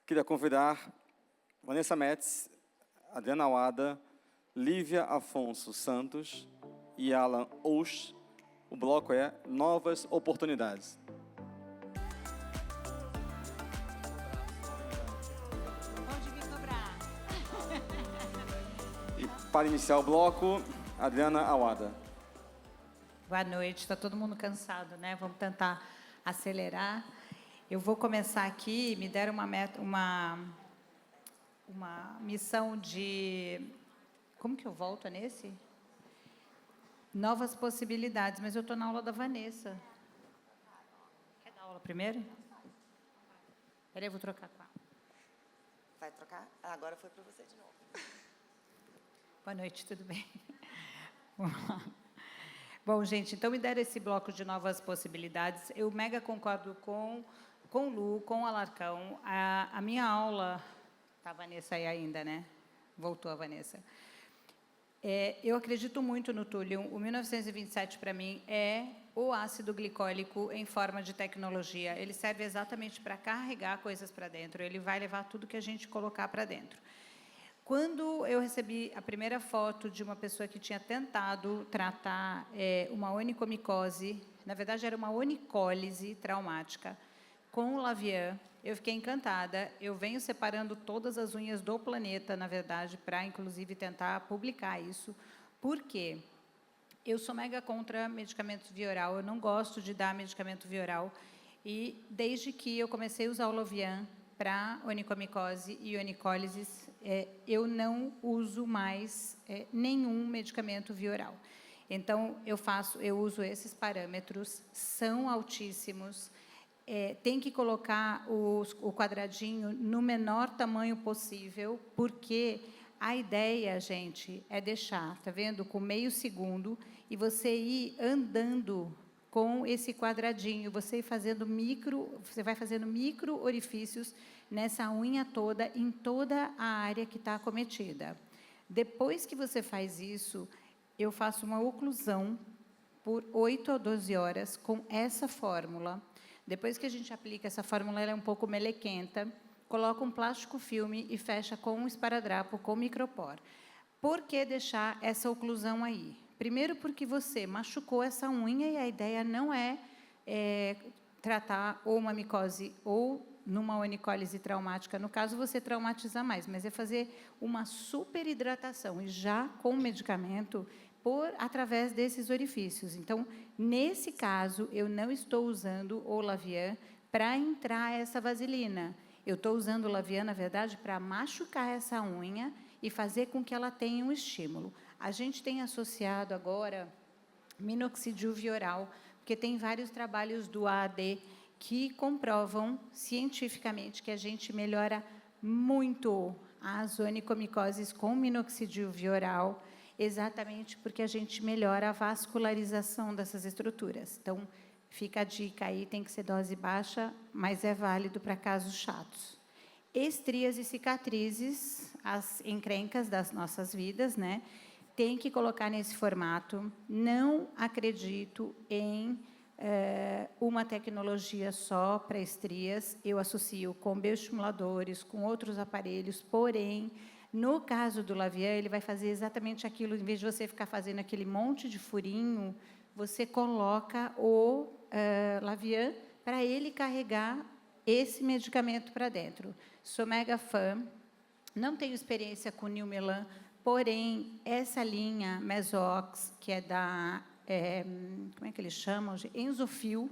Queria convidar Vanessa Metz, Adriana Awada, Lívia Afonso Santos e Alan Osh. O bloco é Novas Oportunidades. Pode vir cobrar. E para iniciar o bloco, Adriana Awada. Boa noite, está todo mundo cansado, né? Vamos tentar acelerar. Eu vou começar aqui, me deram uma missão de... Como que eu volto nesse? Novas possibilidades, mas eu estou na aula da Vanessa. Quer dar aula primeiro? Peraí, eu vou trocar com ela. Vai trocar? Ah, agora foi para você de novo. Boa noite, tudo bem? Vamos lá. Bom, gente, então me deram esse bloco de novas possibilidades. Eu mega concordo com o Lu, com o Alarcão. A minha aula... Tá a Vanessa aí ainda, né? Voltou a Vanessa. Eu acredito muito no Túlio. O 1927, para mim, é o ácido glicólico em forma de tecnologia. Ele serve exatamente para carregar coisas para dentro. Ele vai levar tudo que a gente colocar para dentro. Quando eu recebi a primeira foto de uma pessoa que tinha tentado tratar uma onicomicose, na verdade era uma onicólise traumática, com o Lavian, eu fiquei encantada. Eu venho separando todas as unhas do planeta, na verdade, para, inclusive, tentar publicar isso. Por quê? Eu sou mega contra medicamentos via oral, eu não gosto de dar medicamento via oral. E, desde que eu comecei a usar o Lavian para onicomicose e onicólises, eu não uso mais nenhum medicamento via oral. Então, eu uso esses parâmetros, são altíssimos. Tem que colocar o quadradinho no menor tamanho possível, porque a ideia, gente, é deixar, tá vendo, com meio segundo, e você ir andando com esse quadradinho, você vai fazendo micro orifícios nessa unha toda, em toda a área que está acometida. Depois que você faz isso, eu faço uma oclusão por 8 a 12 horas com essa fórmula. Depois que a gente aplica essa fórmula, ela é um pouco melequenta, coloca um plástico filme e fecha com um esparadrapo com micropor. Por que deixar essa oclusão aí? Primeiro, porque você machucou essa unha e a ideia não é tratar ou uma micose ou numa onicólise traumática. No caso, você traumatiza mais, mas é fazer uma superidratação e já com medicamento através desses orifícios. Então, nesse caso, eu não estou usando o Lavian para entrar essa vaselina. Eu estou usando o Lavian, na verdade, para machucar essa unha e fazer com que ela tenha um estímulo. A gente tem associado agora minoxidil via oral, porque tem vários trabalhos do AAD que comprovam cientificamente que a gente melhora muito as onicomicoses com minoxidil via oral, exatamente porque a gente melhora a vascularização dessas estruturas. Então, fica a dica aí, tem que ser dose baixa, mas é válido para casos chatos. Estrias e cicatrizes, as encrencas das nossas vidas, né? Tem que colocar nesse formato. Não acredito em uma tecnologia só para estrias. Eu associo com bioestimuladores, com outros aparelhos, porém, no caso do Lavian, ele vai fazer exatamente aquilo. Em vez de você ficar fazendo aquele monte de furinho, você coloca o Lavian para ele carregar esse medicamento para dentro. Sou mega fã, não tenho experiência com Nilmelan, porém, essa linha Mesox, que é da... como é que eles chamam? Enzofil.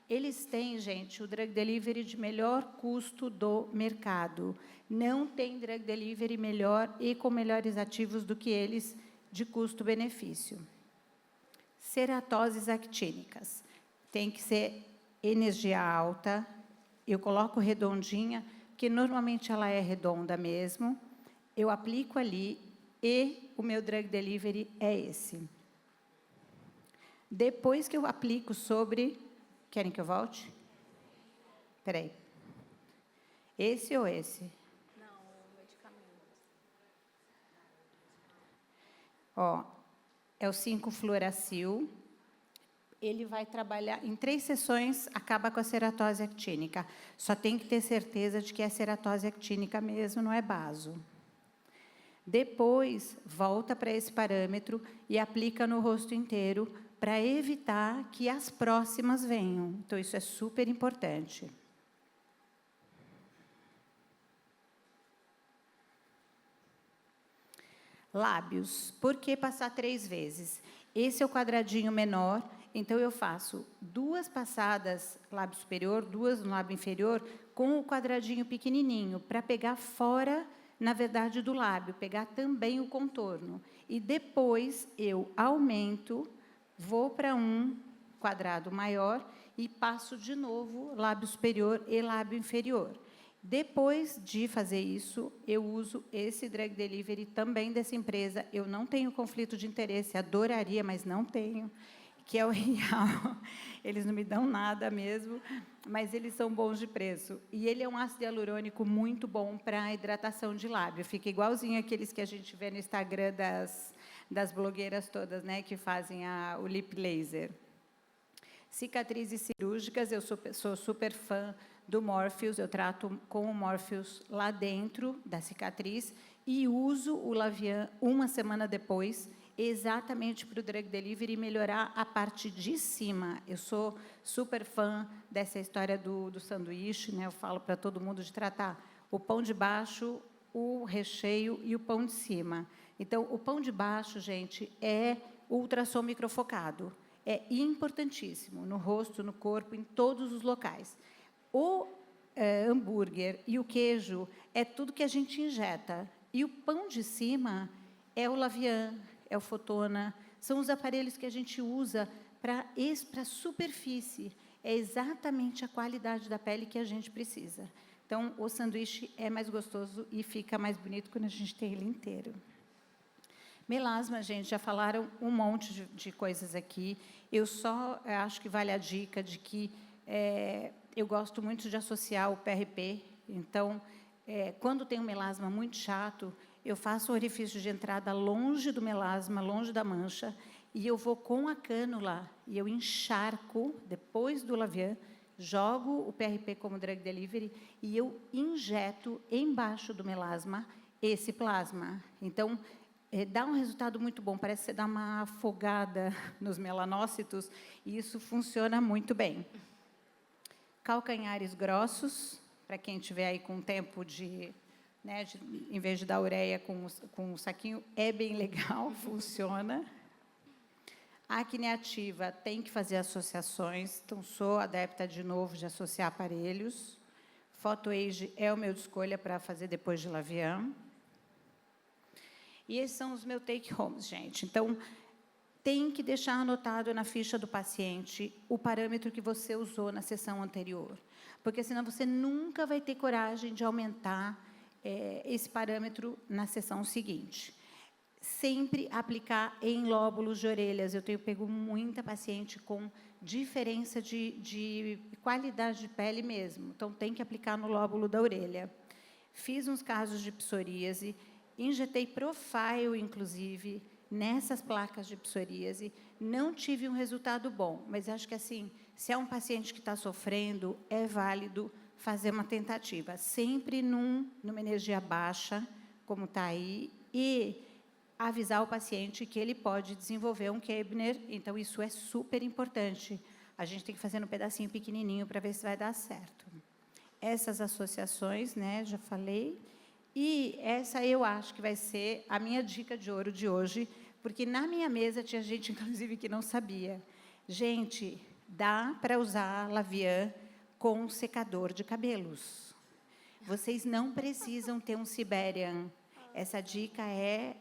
Eles têm, gente, o drug delivery de melhor custo do mercado. Não tem drug delivery melhor e com melhores ativos do que eles de custo-benefício. Ceratoses actínicas. Tem que ser energia alta. Eu coloco redondinha, que normalmente ela é redonda mesmo. Eu aplico ali e o meu drug delivery é esse. Depois que eu aplico sobre... Querem que eu volte? Espera aí. Esse ou esse? Não, o medicamento. Ó, é o 5-fluoracil. ele vai trabalhar, em 3 sessões, acaba com a ceratose actínica. Só tem que ter certeza de que é ceratose actínica mesmo, não é baso. Depois, volta para esse parâmetro e aplica no rosto inteiro para evitar que as próximas venham. Então, isso é super importante. Lábios. Por que passar 3 vezes? Esse é o quadradinho menor, então eu faço 2 passadas lábio superior, 2 no lábio inferior, com o quadradinho pequenininho, para pegar fora, na verdade, do lábio, pegar também o contorno. E depois eu aumento, vou para um quadrado maior e passo de novo lábio superior e lábio inferior. Depois de fazer isso, eu uso esse drag delivery também dessa empresa. Eu não tenho conflito de interesse, adoraria, mas não tenho, que é o Real. Eles não me dão nada mesmo, mas eles são bons de preço. E ele é um ácido hialurônico muito bom para a hidratação de lábio. Fica igualzinho aqueles que a gente vê no Instagram das blogueiras todas, né, que fazem o lip laser. Cicatrizes cirúrgicas, eu sou super fã do Morpheus, eu trato com o Morpheus lá dentro da cicatriz e uso o Lavian 1 semana depois, exatamente para o drug delivery melhorar a parte de cima. Eu sou super fã dessa história do sanduíche, né? Eu falo para todo mundo de tratar o pão de baixo, o recheio e o pão de cima. Então, o pão de baixo, gente, é ultrassom microfocado. É importantíssimo no rosto, no corpo, em todos os locais. O hambúrguer e o queijo é tudo que a gente injeta. E o pão de cima é o Lavian, é o Fotona, são os aparelhos que a gente usa para a superfície. É exatamente a qualidade da pele que a gente precisa. Então, o sanduíche é mais gostoso e fica mais bonito quando a gente tem ele inteiro. Melasma, gente, já falaram um monte de coisas aqui. Eu só acho que vale a dica de que eu gosto muito de associar o PRP. Então, quando tem um melasma muito chato, eu faço um orifício de entrada longe do melasma, longe da mancha, e eu vou com a cânula e eu encharco, depois do Lavian, jogo o PRP como drug delivery e eu injeto embaixo do melasma esse plasma. Então, dá um resultado muito bom, parece que você dá uma afogada nos melanócitos, e isso funciona muito bem. Calcanhares grossos, para quem tiver aí com tempo em vez de dar ureia com o saquinho, é bem legal, funciona. Acne ativa, tem que fazer associações, então sou adepta, de novo, de associar aparelhos. PhotoAge é o meu de escolha para fazer depois de Lavian. E esses são os meus take-homes, gente. Então, tem que deixar anotado na ficha do paciente o parâmetro que você usou na sessão anterior, porque senão você nunca vai ter coragem de aumentar esse parâmetro na sessão seguinte. Sempre aplicar em lóbulos de orelhas. Eu tenho pego muita paciente com diferença de qualidade de pele mesmo, então tem que aplicar no lóbulo da orelha. Fiz uns casos de psoríase, injetei Profile, inclusive, nessas placas de psoríase, não tive um resultado bom, mas acho que, assim, se é um paciente que está sofrendo, é válido fazer uma tentativa, sempre numa energia baixa, como está aí, e avisar o paciente que ele pode desenvolver um Koebner, então isso é super importante. A gente tem que fazer um pedacinho pequenininho para ver se vai dar certo. Essas associações, né, já falei. E essa eu acho que vai ser a minha dica de ouro de hoje, porque na minha mesa tinha gente, inclusive, que não sabia. Gente, dá para usar Lavian com secador de cabelos. Vocês não precisam ter um Siberian. Essa dica é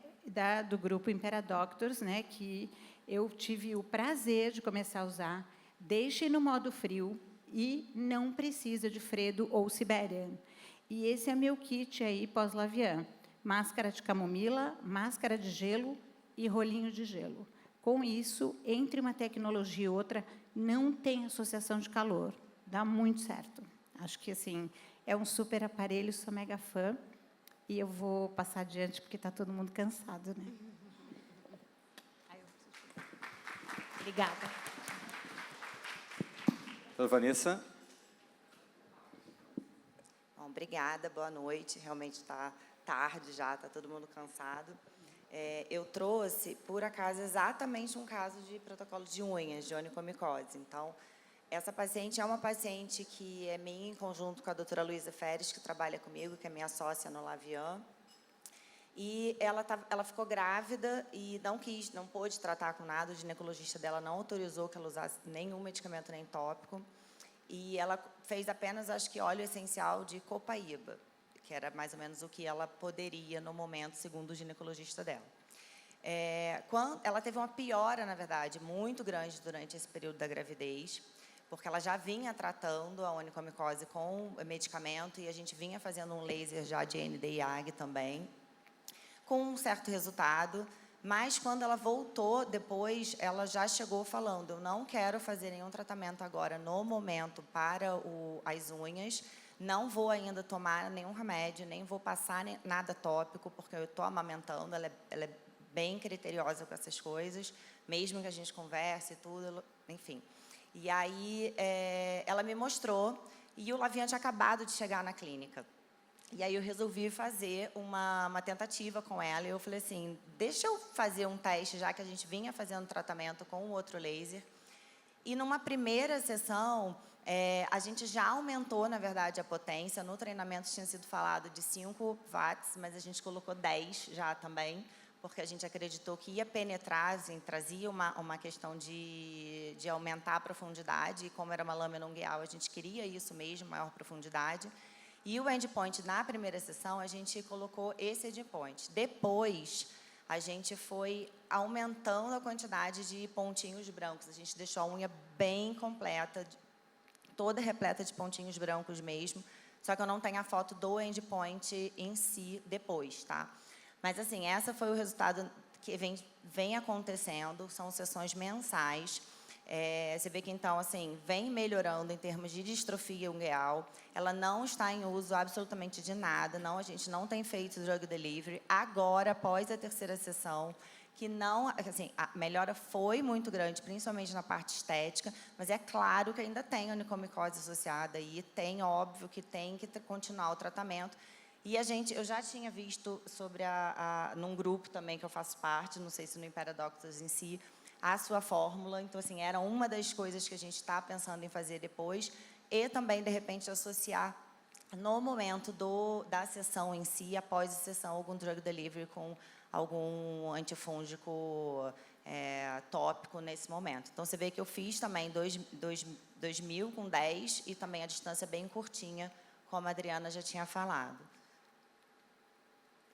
do grupo Imperadoctors, né, que eu tive o prazer de começar a usar. Deixe no modo frio e não precisa de Fredo ou Siberian. E esse é meu kit aí pós-Lavian. Máscara de camomila, máscara de gelo e rolinho de gelo. Com isso, entre uma tecnologia e outra, não tem associação de calor. Dá muito certo. Acho que, assim, é um super aparelho, sou mega fã. E eu vou passar adiante, porque está todo mundo cansado, né? Obrigada. Vanessa. Bom, obrigada, boa noite. Realmente está tarde já, está todo mundo cansado. Eu trouxe, por acaso, exatamente um caso de protocolo de unhas, de onicomicose. Então, essa paciente é uma paciente que é minha, em conjunto com a doutora Luísa Feres, que trabalha comigo, que é minha sócia no Lavian. E ela ficou grávida e não pôde tratar com nada. O ginecologista dela não autorizou que ela usasse nenhum medicamento nem tópico. E ela fez apenas, acho que, óleo essencial de copaíba, que era mais ou menos o que ela poderia no momento, segundo o ginecologista dela. Ela teve uma piora, na verdade, muito grande durante esse período da gravidez, porque ela já vinha tratando a onicomicose com medicamento e a gente vinha fazendo um laser já de NDIAG também, com um certo resultado, mas quando ela voltou depois, ela já chegou falando: eu não quero fazer nenhum tratamento agora no momento para as unhas, não vou ainda tomar nenhum remédio, nem vou passar nada tópico, porque eu estou amamentando, ela é bem criteriosa com essas coisas, mesmo que a gente converse e tudo, enfim. E aí ela me mostrou, e o Lavian tinha acabado de chegar na clínica. E aí eu resolvi fazer uma tentativa com ela, e eu falei assim, deixa eu fazer um teste, já que a gente vinha fazendo tratamento com o outro laser. E numa primeira sessão, a gente já aumentou, na verdade, a potência. No treinamento tinha sido falado de 5 watts, mas a gente colocou 10 já também, porque a gente acreditou que ia penetrar, assim, trazia uma questão de aumentar a profundidade, e como era uma lâmina ungueal, a gente queria isso mesmo, maior profundidade. E o endpoint, na primeira sessão, a gente colocou esse endpoint. Depois, a gente foi aumentando a quantidade de pontinhos brancos. A gente deixou a unha bem completa, toda repleta de pontinhos brancos mesmo, só que eu não tenho a foto do endpoint em si depois, tá? Mas, assim, esse foi o resultado que vem acontecendo, são sessões mensais. Você vê que, então, assim, vem melhorando em termos de distrofia ungueal. Ela não está em uso absolutamente de nada, não, a gente não tem feito drug delivery. Agora, após a terceira sessão, que não, assim, a melhora foi muito grande, principalmente na parte estética, mas é claro que ainda tem onicomicose associada e tem, óbvio, que tem que continuar o tratamento. E eu já tinha visto sobre num grupo também que eu faço parte, não sei se no Impera Doctors em si, a sua fórmula. Então, assim, era uma das coisas que a gente está pensando em fazer depois, e também, de repente, associar no momento da sessão em si, após a sessão, algum drug delivery com algum antifúngico tópico nesse momento. Então, você vê que eu fiz também 2.000 com 10 e também a distância bem curtinha, como a Adriana já tinha falado.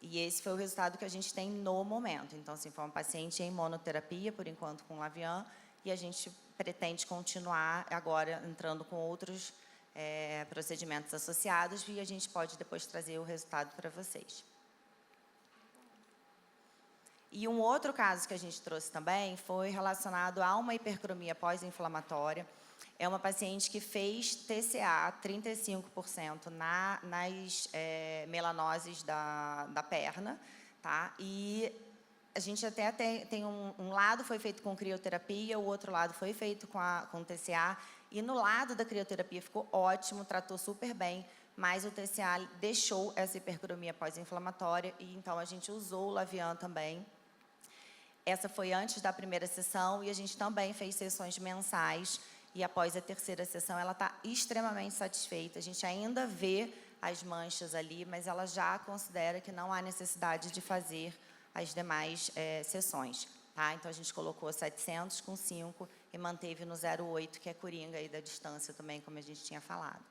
E esse foi o resultado que a gente tem no momento. Então, assim, foi uma paciente em monoterapia, por enquanto, com Lavian, e a gente pretende continuar agora entrando com outros procedimentos associados, e a gente pode depois trazer o resultado para vocês. E um outro caso que a gente trouxe também foi relacionado a uma hipercromia pós-inflamatória. É uma paciente que fez TCA 35% nas melanoses da perna, tá? E a gente até tem um lado foi feito com crioterapia, o outro lado foi feito com TCA, e no lado da crioterapia ficou ótimo, tratou super bem, mas o TCA deixou essa hipercromia pós-inflamatória, e então a gente usou o Lavian também. Essa foi antes da primeira sessão, e a gente também fez sessões mensais. E após a terceira sessão, ela está extremamente satisfeita. A gente ainda vê as manchas ali, mas ela já considera que não há necessidade de fazer as demais sessões. Tá? Então, a gente colocou 700 com 5 e manteve no 0,8, que é coringa aí da distância também, como a gente tinha falado.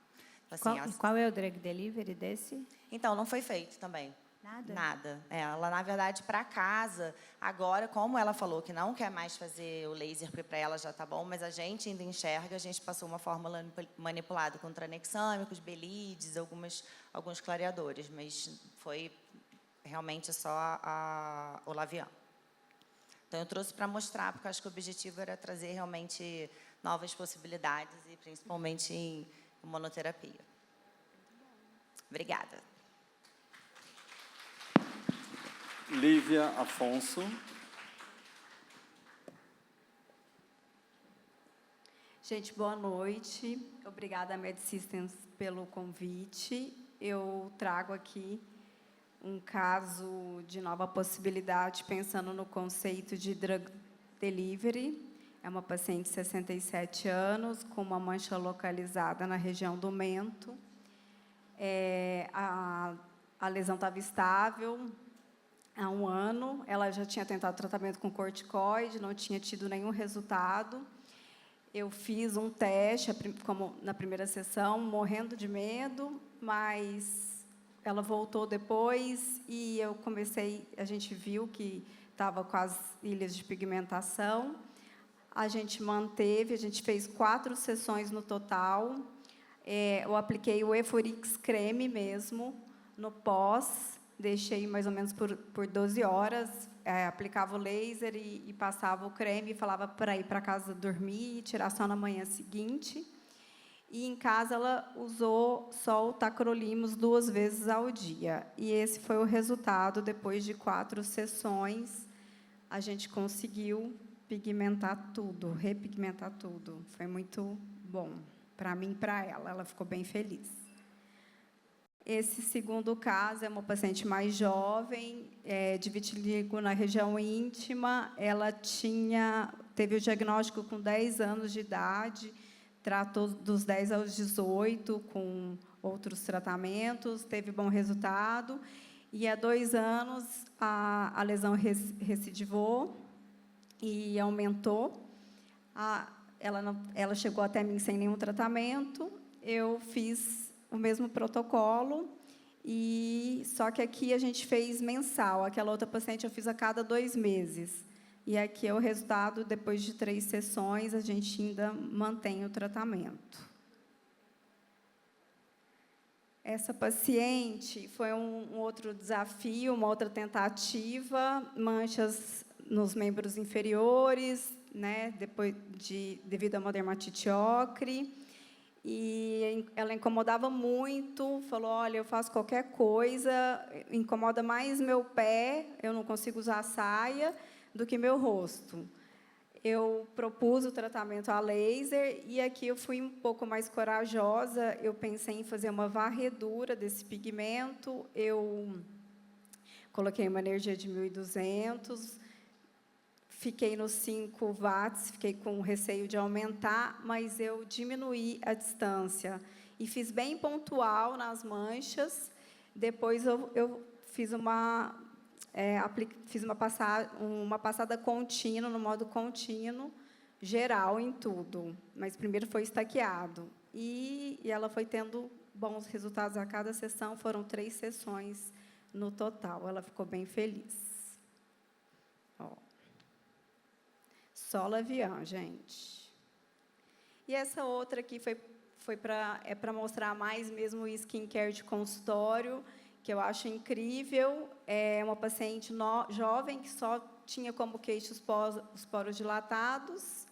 Então, assim, Qual é o drug delivery desse? Então, não foi feito também. Nada? Nada. Ela, na verdade, para casa, agora, como ela falou que não quer mais fazer o laser, porque para ela já está bom, mas a gente ainda enxerga, a gente passou uma fórmula manipulada com tranexâmicos, belides, alguns clareadores, mas foi realmente só o Lavian. Então, eu trouxe para mostrar, porque eu acho que o objetivo era trazer realmente novas possibilidades, e principalmente em monoterapia. Obrigada. Lívia Afonso. Gente, boa noite. Obrigada à MedSystems pelo convite. Eu trago aqui um caso de nova possibilidade, pensando no conceito de drug delivery. É uma paciente de 67 anos, com uma mancha localizada na região do mento. A lesão estava estável há 1 ano. Ela já tinha tentado tratamento com corticoide, não tinha tido nenhum resultado. Eu fiz um teste, como na primeira sessão, morrendo de medo, mas ela voltou depois e a gente viu que estava com as ilhas de pigmentação. A gente manteve, a gente fez 4 sessões no total. Eu apliquei o Eforix creme mesmo, no pós, deixei mais ou menos por 12 horas, aplicava o laser e passava o creme, e falava para ir para casa dormir e tirar só na manhã seguinte. E, em casa, ela usou só o tacrolimus 2 vezes ao dia. E esse foi o resultado. Depois de 4 sessões, a gente conseguiu pigmentar tudo, repigmentar tudo. Foi muito bom para mim e para ela. Ela ficou bem feliz. Esse segundo caso é uma paciente mais jovem, de vitiligo na região íntima. Ela teve o diagnóstico com 10 anos de idade, tratou dos 10 aos 18 com outros tratamentos, teve bom resultado. E, há 2 anos, a lesão recidivou e aumentou. Ela chegou até mim sem nenhum tratamento. Eu fiz o mesmo protocolo, só que aqui a gente fez mensal. Aquela outra paciente eu fiz a cada 2 meses. E aqui é o resultado, depois de 3 sessões, a gente ainda mantém o tratamento. Essa paciente foi um outro desafio, uma outra tentativa, manchas nos membros inferiores, né, devido a uma dermatite ocre. E ela incomodava muito, falou, olha, eu faço qualquer coisa, incomoda mais meu pé, eu não consigo usar saia, do que meu rosto. Eu propus o tratamento a laser, e aqui eu fui um pouco mais corajosa, eu pensei em fazer uma varredura desse pigmento, eu coloquei uma energia de 1.200, fiquei nos 5 watts, fiquei com receio de aumentar, mas eu diminuí a distância. E fiz bem pontual nas manchas. Depois eu fiz uma passada contínua, no modo contínuo, geral em tudo. Mas primeiro foi estaqueado. E ela foi tendo bons resultados a cada sessão. Foram 3 sessões no total. Ela ficou bem feliz. Solavian, gente. E essa outra aqui para mostrar mais mesmo o skincare de consultório, que eu acho incrível. É uma paciente jovem que só tinha como queixa os poros dilatados.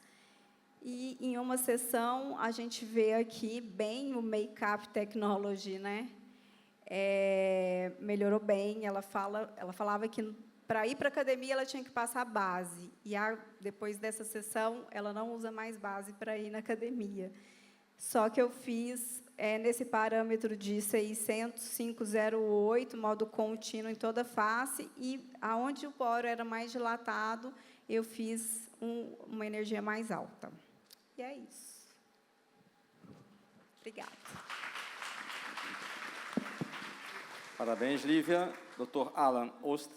E, em uma sessão, a gente vê aqui bem o make-up technology, né? Melhorou bem. Ela falava que, para ir para a academia, ela tinha que passar base. E, depois dessa sessão, ela não usa mais base para ir na academia. Só que eu fiz nesse parâmetro de 600/508, modo contínuo em toda a face, e, aonde o poro era mais dilatado, eu fiz uma energia mais alta. E é isso. Obrigada. Parabéns, Lívia. Dr. Alan Ost.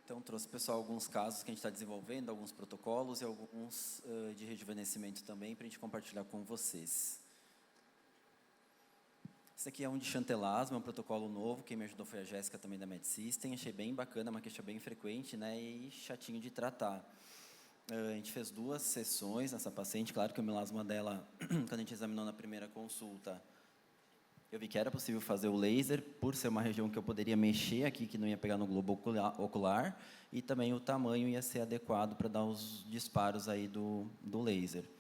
Então, trouxe, pessoal, alguns casos que a gente está desenvolvendo, alguns protocolos e alguns de rejuvenescimento também, para a gente compartilhar com vocês. Esse aqui é um de chantelasma, um protocolo novo. Quem me ajudou foi a Jéssica, também da MedSystem. Achei bem bacana, uma queixa bem frequente, né, e chatinho de tratar. A gente fez 2 sessões nessa paciente. Claro que o melasma dela, quando a gente examinou na primeira consulta, eu vi que era possível fazer o laser, por ser uma região que eu poderia mexer aqui, que não ia pegar no globo ocular, e também o tamanho ia ser adequado para dar os disparos aí do laser.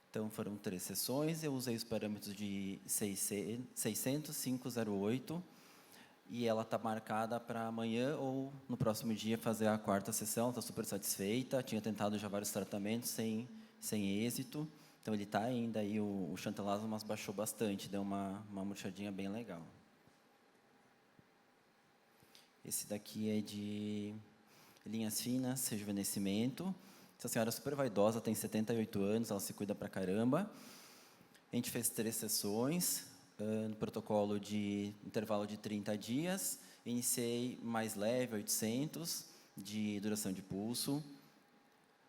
Então, foram 3 sessões, eu usei os parâmetros de 600/508, e ela está marcada para amanhã ou no próximo dia fazer a 4ª sessão. Está super satisfeita, tinha tentado já vários tratamentos sem sem êxito. Então, ele está ainda aí, o chantelasma, mas baixou bastante, deu uma murchadinha bem legal. Esse daqui é de linhas finas, rejuvenescimento. Essa senhora é super vaidosa, tem 78 anos, ela se cuida pra caramba. A gente fez 3 sessões, no protocolo de intervalo de 30 dias. Iniciei mais leve, 800, de duração de pulso.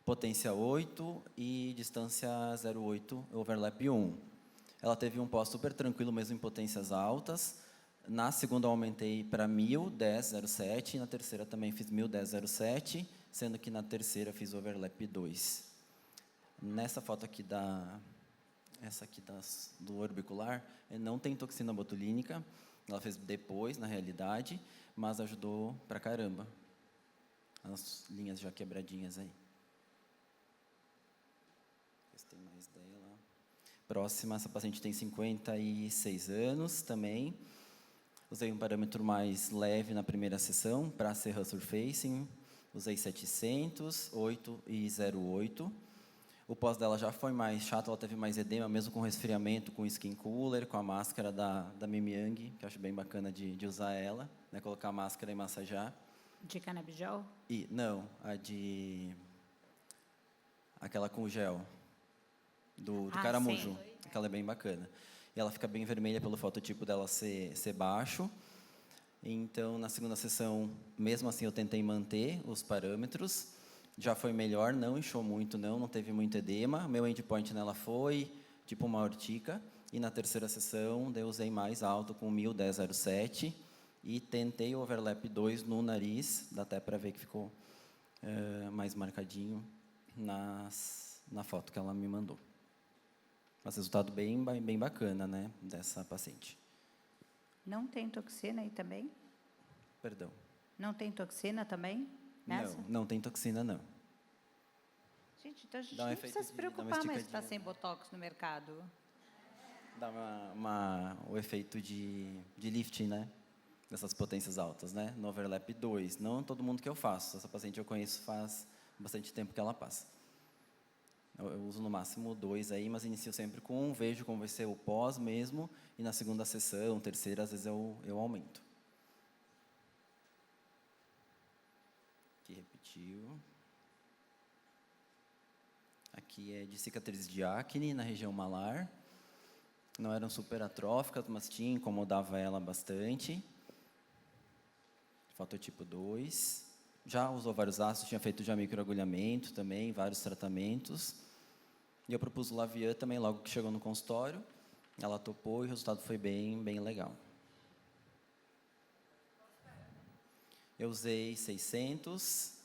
Potência 8 e distância 0,8, overlap 1. Ela teve um pós super tranquilo, mesmo em potências altas. Na segunda, eu aumentei para 1.000, 10, 0,7. E na terceira também fiz 1.000, 10, 0,7. Sendo que na terceira fiz overlap 2. Nessa foto aqui do orbicular, não tem toxina botulínica. Ela fez depois, na realidade, mas ajudou pra caramba. As linhas já quebradinhas aí. Tem mais dela. Próxima, essa paciente tem 56 anos também. Usei um parâmetro mais leve na primeira sessão para Serra Surfacing. Usei 700, 8 e 0,8. O pós dela já foi mais chato, ela teve mais edema, mesmo com resfriamento, com skin cooler, com a máscara da Mimiang, que eu acho bem bacana de usar ela, né? Colocar a máscara e massajar. De canabidiol? Não, aquela com gel. Do caramujo, sim. aquela é bem bacana. E ela fica bem vermelha pelo fototipo dela ser baixo. Então, na segunda sessão, mesmo assim, eu tentei manter os parâmetros. Já foi melhor, não inchou muito, não teve muito edema. Meu endpoint nela foi tipo uma urtica. E na terceira sessão, eu usei mais alto, com 1.000, 10, 0,7. E tentei o overlap 2 no nariz, dá até para ver que ficou mais marcadinho na foto que ela me mandou. Mas resultado bem bacana, né, dessa paciente. Não tem toxina aí também? Perdão. Não tem toxina também? Nessa? Não tem toxina, não. Gente, então a gente Dá um não efeito precisa se de- dá uma preocupar mais se está esticadinha, sem né? botox no mercado. Dá o efeito de lifting, né, dessas potências altas, né, no overlap 2. Não todo mundo que eu faço. Essa paciente eu conheço faz bastante tempo que ela passa. Eu uso no máximo 2 aí, mas inicio sempre com 1, vejo como vai ser o pós mesmo, e na segunda sessão, terceira, às vezes eu aumento. Aqui repetiu. Aqui é de cicatriz de acne na região malar. Não eram super atróficas, mas incomodava ela bastante. Fototipo 2. Já usou vários ácidos, tinha feito já microagulhamento também, vários tratamentos. E eu propus o Lavian também logo que chegou no consultório. Ela topou e o resultado foi bem legal. Eu usei 600,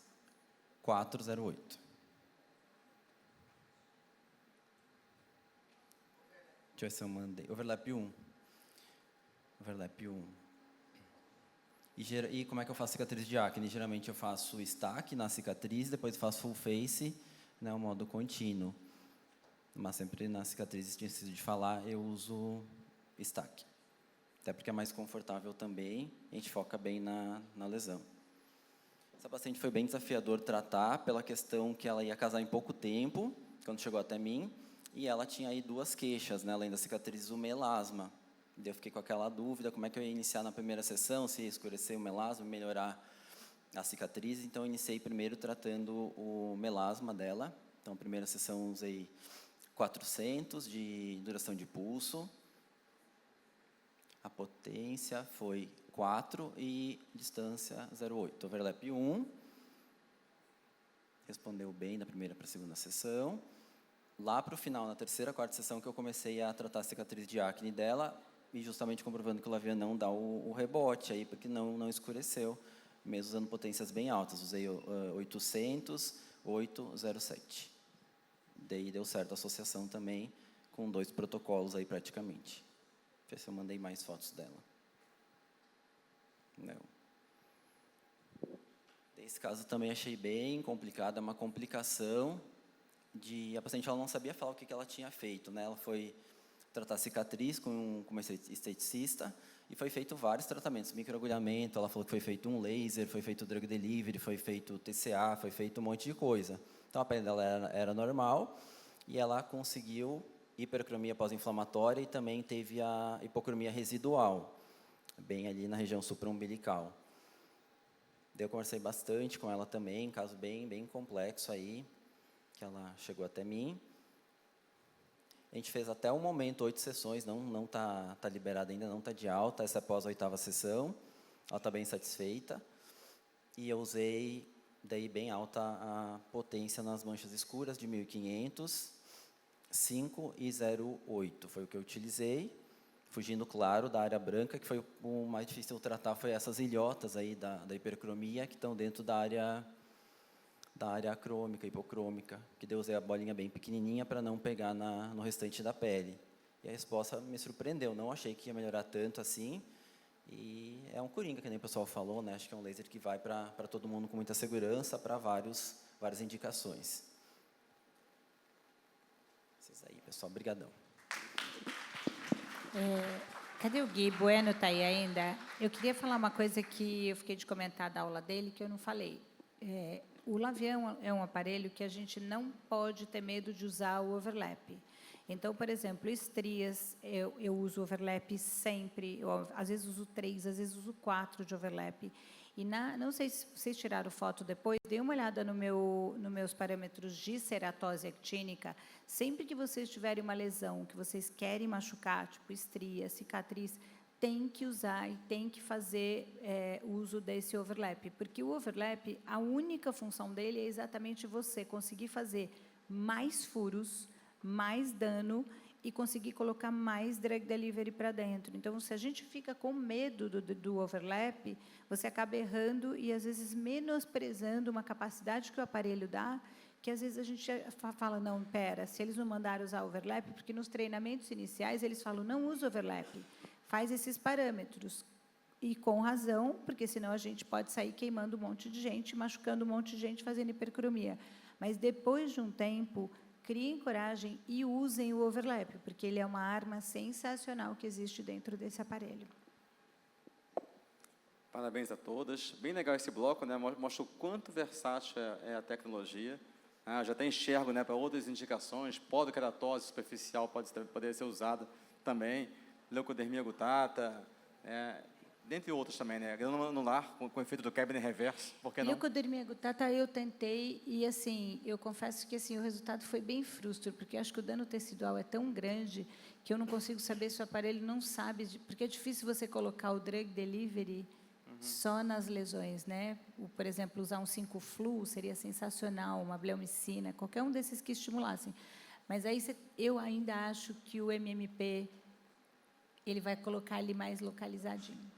408. Deixa eu ver se eu mandei. Overlap 1. Overlap 1. E como é que eu faço cicatriz de acne? Geralmente eu faço stack na cicatriz, depois faço full face, né, o modo contínuo. Mas sempre na cicatriz, tinha esquecido de falar, eu uso stack. Até porque é mais confortável também, a gente foca bem na lesão. Essa paciente foi bem desafiador tratar, pela questão que ela ia casar em pouco tempo, quando chegou até mim, e ela tinha aí 2 queixas, né, além da cicatriz, o melasma. Eu fiquei com aquela dúvida, como é que eu ia iniciar na primeira sessão, se ia escurecer o melasma, melhorar a cicatriz. Então, eu iniciei primeiro tratando o melasma dela. Então, a primeira sessão usei 400 de duração de pulso. A potência foi 4 e distância 0,8. Overlap 1. Respondeu bem da primeira para a segunda sessão. Lá para o final, na terceira, quarta sessão, que eu comecei a tratar a cicatriz de acne dela, e justamente comprovando que o Lavian não dá o rebote aí, porque não escureceu, mesmo usando potências bem altas. Usei 800, 807. Daí deu certo a associação também, com 2 protocolos aí praticamente. Deixa eu ver se eu mandei mais fotos dela. Não. Esse caso também achei bem complicado, é uma complicação a paciente ela não sabia falar o que ela tinha feito, né? Ela foi tratar cicatriz com uma esteticista e foi feito vários tratamentos, microagulhamento, ela falou que foi feito um laser, foi feito drug delivery, foi feito TCA, foi feito um monte de coisa. Então a pele dela era normal, e ela conseguiu hipercromia pós-inflamatória e também teve a hipocromia residual, bem ali na região supraumbilical. Daí eu conversei bastante com ela também, caso bem complexo aí, que ela chegou até mim. A gente fez até o momento 8 sessões, não tá liberada ainda, não está de alta, essa é após a 8ª sessão, ela está bem satisfeita. E eu usei, daí bem alta a potência nas manchas escuras de 1500, 5 e 0,8, foi o que eu utilizei. Fugindo, claro, da área branca, que foi o mais difícil de tratar, foi essas ilhotas aí da hipercromia, que estão dentro da área acrômica, hipocrômica, que eu usei a bolinha bem pequenininha para não pegar no restante da pele. E a resposta me surpreendeu, não achei que ia melhorar tanto assim, e é um coringa, que nem o pessoal falou, né? Acho que é um laser que vai para todo mundo com muita segurança, para várias indicações. Esses aí, pessoal, brigadão. Cadê o Gui? Bueno está aí ainda? Eu queria falar uma coisa que eu fiquei de comentar da aula dele, que eu não falei. O Lavian é um aparelho que a gente não pode ter medo de usar o overlap. Então, por exemplo, estrias, eu uso overlap sempre, às vezes uso 3, às vezes uso 4 de overlap. E não sei se vocês tiraram foto depois, dê uma olhada nos meus parâmetros de ceratose actínica. Sempre que vocês tiverem uma lesão que vocês querem machucar, tipo estria, cicatriz, tem que usar e tem que fazer uso desse overlap. Porque o overlap, a única função dele é exatamente você conseguir fazer mais furos, mais dano e conseguir colocar mais drug delivery para dentro. Então, se a gente fica com medo do overlap, você acaba errando e, às vezes, menosprezando uma capacidade que o aparelho dá, que, às vezes, a gente fala, não, pera, se eles não mandaram usar overlap, porque nos treinamentos iniciais eles falam, não usa overlap, faz esses parâmetros. E com razão, porque senão a gente pode sair queimando um monte de gente, machucando um monte de gente, fazendo hipercromia. Mas, depois de um tempo, criem coragem e usem o overlap, porque ele é uma arma sensacional que existe dentro desse aparelho. Parabéns a todas. Bem legal esse bloco, né? Mostra o quanto versátil é a tecnologia. Já até enxergo, né, para outras indicações. Podokeratose superficial poder ser usada também. Leucodermia gutata, dentre outros também, né? Granuloma anular com efeito do Kebner reverso, por que não? Leucodermia gutata eu tentei e, assim, eu confesso que assim, o resultado foi bem frustro, porque eu acho que o dano tecidual é tão grande que eu não consigo saber se o aparelho não sabe, porque é difícil você colocar o drug delivery só nas lesões, né? Por exemplo, usar um 5-flu seria sensacional, uma bleomicina, qualquer um desses que estimulassem. Mas aí eu ainda acho que o MMP ele vai colocar ele mais localizadinho.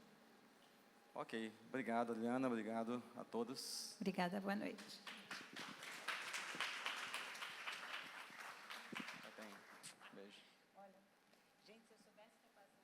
Ok. Obrigado, Adriana. Obrigado a todos. Obrigada, boa noite.